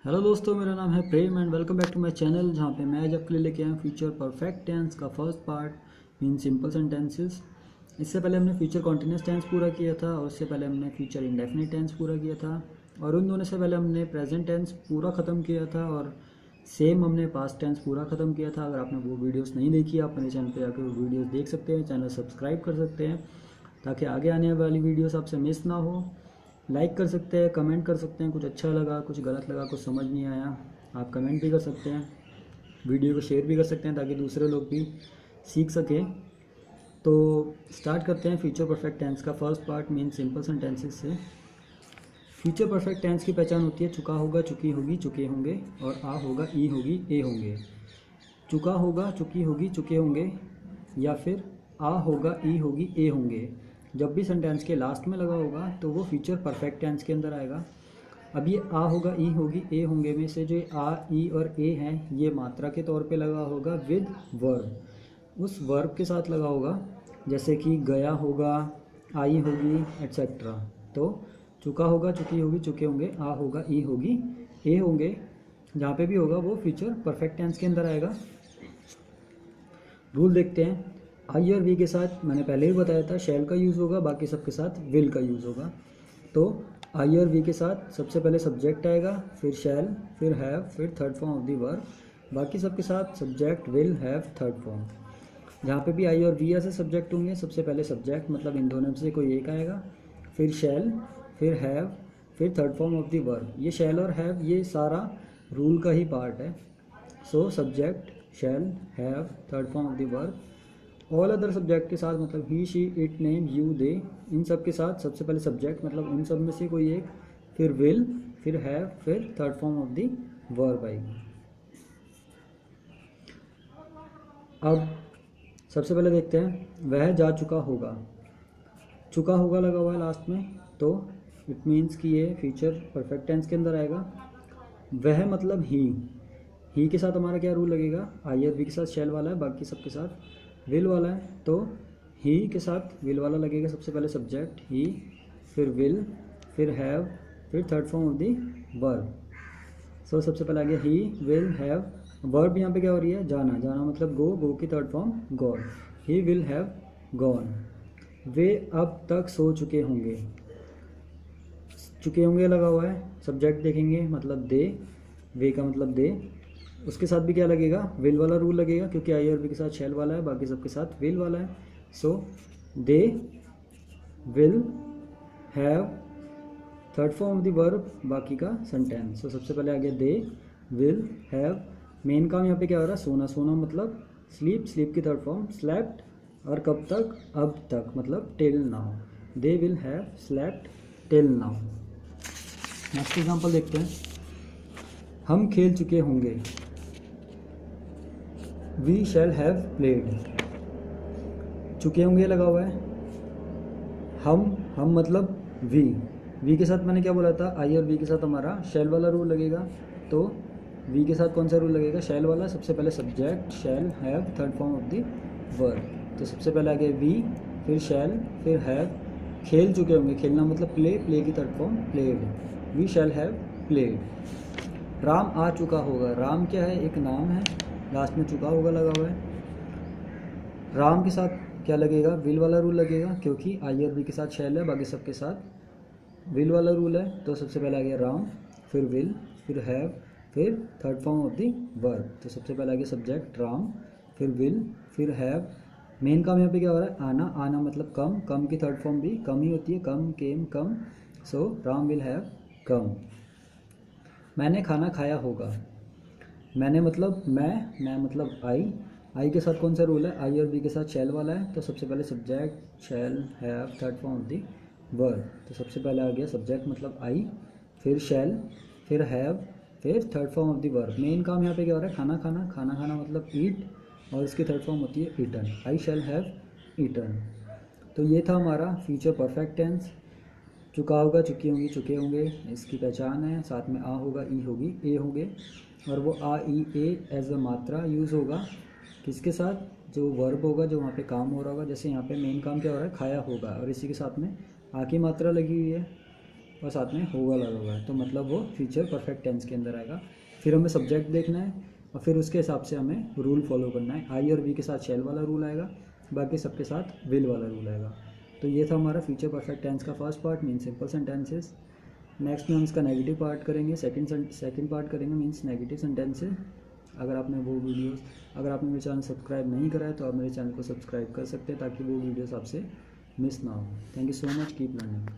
Hello दोस्तों, मेरा नाम है Prem and welcome back to my channel, जहाँ पे मैं आज आपके लिए लेके आया हूँ फ्यूचर परफेक्ट टेंस का first part mean simple sentences. इससे पहले हमने फ्यूचर कॉन्टिन्यूस टेंस पूरा किया था और उससे पहले हमने फ्यूचर इंडेफिनिट टेंस पूरा किया था और उन दोनों से पहले हमने प्रेजेंट टेंस पूरा ख़त्म किया था और सेम हमने पास्ट टेंस पूरा ख़त्म किया था। अगर आपने वो वीडियोज़ नहीं देखी, आप मेरे चैनल पर आकर वो वीडियोज़ देख सकते हैं, चैनल सब्सक्राइब कर सकते हैं ताकि आगे आने वाली वीडियोज़ आपसे मिस ना हो। लाइक कर सकते हैं, कमेंट कर सकते हैं, कुछ अच्छा लगा, कुछ गलत लगा, कुछ समझ नहीं आया आप कमेंट भी कर सकते हैं, वीडियो को शेयर भी कर सकते हैं ताकि दूसरे लोग भी सीख सकें। तो स्टार्ट करते हैं फ्यूचर परफेक्ट टेंस का first part mean simple sentences से। फ्यूचर परफेक्ट टेंस की पहचान होती है चुका होगा, चुकी होगी, चुके होंगे, और आ होगा, ई होगी, ए होंगे। चुका होगा, चुकी होगी, चुके होंगे, या फिर आ होगा, ई होगी, ए होंगे। जब भी सेंटेंस के लास्ट में लगा होगा तो वो फ्यूचर परफेक्ट टेंस के अंदर आएगा। अब ये आ होगा, ई होगी, ए होंगे में से जो आ, ई और ए हैं, ये मात्रा के तौर पे लगा होगा विद वर्ब, उस वर्ब के साथ लगा होगा, जैसे कि गया होगा, आई होगी, एट्सेट्रा। तो चुका होगा, चुकी होगी, चुके होंगे, आ होगा, ई होगी, ए होंगे, जहाँ पे भी होगा वो फ्यूचर परफेक्ट टेंस के अंदर आएगा। रूल देखते हैं। आई और वी के साथ मैंने पहले ही बताया था शैल का यूज़ होगा, बाकी सबके साथ विल का यूज़ होगा। तो आई और वी के साथ सबसे पहले सब्जेक्ट आएगा, फिर शैल, फिर हैव, फिर third form of the verb. बाकी सबके साथ subject, will, have, third form. जहाँ पे भी आई और वी ऐसे सब्जेक्ट होंगे, सबसे पहले सब्जेक्ट मतलब इन दोनों में से कोई एक आएगा, फिर शैल, फिर हैव, फिर third form of the verb. ये शैल और हैव ये सारा रूल का ही पार्ट है। So subject, shall, have, third form of the verb. All other subject के साथ मतलब he, she, it, name, you, they, इन सब के साथ सबसे पहले सब्जेक्ट मतलब उन सब में से कोई एक, फिर विल, फिर हैव, फिर third form of the verb आएगी। अब सबसे पहले देखते हैं वह जा चुका होगा। चुका होगा लगा हुआ है लास्ट में, तो इट मीन्स कि ये फ्यूचर परफेक्ट टेंस के अंदर आएगा। वह मतलब ही के साथ हमारा क्या रूल लगेगा, आई और वी के साथ शैल वाला है, बाकी सबके साथ विल वाला है। तो ही के साथ विल वाला लगेगा, सबसे पहले सब्जेक्ट ही, फिर विल, फिर हैव, फिर third form of the verb. So सबसे पहले आ गया ही, विल, हैव। वर्ब यहाँ पे क्या हो रही है, जाना, जाना मतलब गो, गो की third form gone. He will have gone. वे अब तक सो चुके होंगे। चुके होंगे लगा हुआ है, सब्जेक्ट देखेंगे मतलब दे, वे का मतलब दे, उसके साथ भी क्या लगेगा, विल वाला रूल लगेगा, क्योंकि आई और वी के साथ शैल वाला है, बाकी सबके साथ विल वाला है। So they will have, third form of the verb, बाकी का सेंटेंस। सो सबसे पहले आ गया दे विल हैव। मेन काम यहाँ पे क्या हो रहा है, सोना, सोना मतलब स्लीप, स्लीप की थर्ड फॉर्म स्लेप्ट, और कब तक, अब तक मतलब till now. They will have slept till now. Next example देखते हैं। हम खेल चुके होंगे, वी शैल हैव प्लेड। चुके होंगे लगा हुआ है, हम मतलब वी के साथ मैंने क्या बोला था, आई और वी के साथ हमारा शैल वाला रूल लगेगा। तो वी के साथ कौन सा रूल लगेगा, शैल वाला। सबसे पहले subject shall have, third form of the verb. तो सबसे पहले आ गया वी, फिर शैल, फिर हैव। खेल चुके होंगे, खेलना मतलब प्ले, प्ले की third form played. We shall have played. Ram आ चुका होगा, राम क्या है, एक नाम है, लास्ट में चुका होगा लगा हुआ है। राम के साथ क्या लगेगा, विल वाला रूल लगेगा, क्योंकि आई और वी के साथ शैल है, बाकी सबके साथ विल वाला रूल है। तो सबसे पहले आ गया राम, फिर विल, फिर हैव, फिर third form of the verb. तो सबसे पहले आ गया सब्जेक्ट राम, फिर विल, फिर हैव। मेन काम यहाँ पे क्या हो रहा है, आना, आना मतलब कम, कम की थर्ड फॉर्म भी कम ही होती है, कम, केम, कम। सो राम विल हैव कम। मैंने खाना खाया होगा, मैंने मतलब मैं मतलब आई के साथ कौन सा रूल है, आई और बी के साथ शैल वाला है। तो सबसे पहले subject shall have, third form of the verb. तो सबसे पहले आ गया सब्जेक्ट मतलब आई, फिर शैल, फिर हैव, फिर third form of the verb. Main काम यहाँ पे क्या हो रहा है, खाना खाना, खाना खाना मतलब ईट, और इसकी थर्ड फॉर्म होती है eaten, I shall have eaten. तो ये था हमारा फ्यूचर परफेक्ट टेंस। चुका होगा, चुकी होंगी, चुके होंगे, इसकी पहचान है। साथ में आ होगा, ई होगी, ए होंगे, और वो आ, ई, ए एज अ मात्रा यूज़ होगा किसके साथ, जो वर्ब होगा, जो वहाँ पे काम हो रहा होगा। जैसे यहाँ पे मेन काम क्या हो रहा है, खाया होगा, और इसी के साथ में आ की मात्रा लगी हुई है। और साथ में होगा लगा हुआ है, तो मतलब वो फ्यूचर परफेक्ट टेंस के अंदर आएगा। फिर हमें सब्जेक्ट देखना है और फिर उसके हिसाब से हमें रूल फॉलो करना है। आई और वी के साथ शैल वाला रूल आएगा, बाकी सबके साथ विल वाला रूल आएगा। तो ये था हमारा फ्यूचर परफेक्ट टेंस का first part, mean simple sentences. Next में हम इसका नेगेटिव पार्ट करेंगे, सेकंड पार्ट करेंगे मीन्स नेगेटिव सेंटेंसेस। अगर आपने मेरे चैनल सब्सक्राइब नहीं करा है तो आप मेरे चैनल को सब्सक्राइब कर सकते हैं ताकि वो वीडियोस आपसे मिस ना हो। Thank you so much, keep learning.